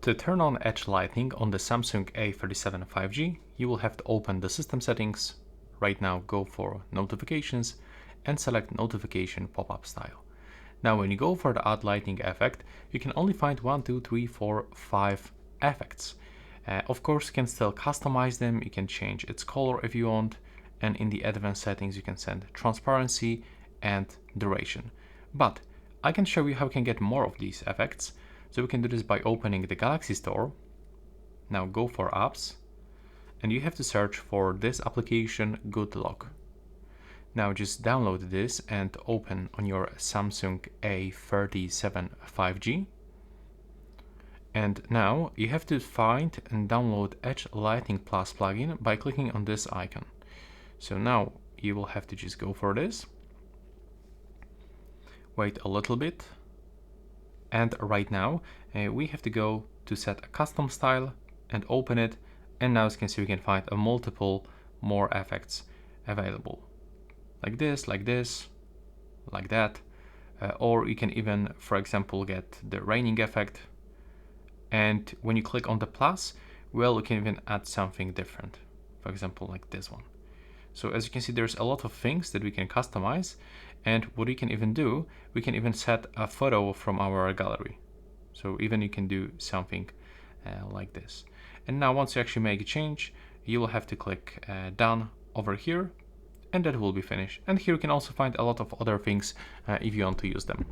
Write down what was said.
To turn on edge lighting on the Samsung A37 5G, you will have to open the system settings. Right now go for notifications and select notification pop-up style. Now when you go for the add lighting effect, you can only find 1, 2, 3, 4, 5 effects. Of course you can still customize them, you can change its color if you want, and in the advanced settings you can set transparency and duration. But I can show you how you can get more of these effects. So we can do this by opening the Galaxy Store. Now go for apps and you have to search for this application Good Lock. Now just download this and open on your Samsung A37 5G. And now you have to find and download Edge Lighting Plus plugin by clicking on this icon. So now you will have to just go for this. Wait a little bit. And right now we have to go to set a custom style and open it, and now as you can see we can find a multiple more effects available, like this, like that, or you can even, for example, get the raining effect. And when you click on the plus, well, you can even add something different, for example like this one. So as you can see, there's a lot of things that we can customize, and what we can even do, we can even set a photo from our gallery. So even you can do something like this. And now once you actually make a change, you will have to click done over here, and that will be finished. And here you can also find a lot of other things if you want to use them.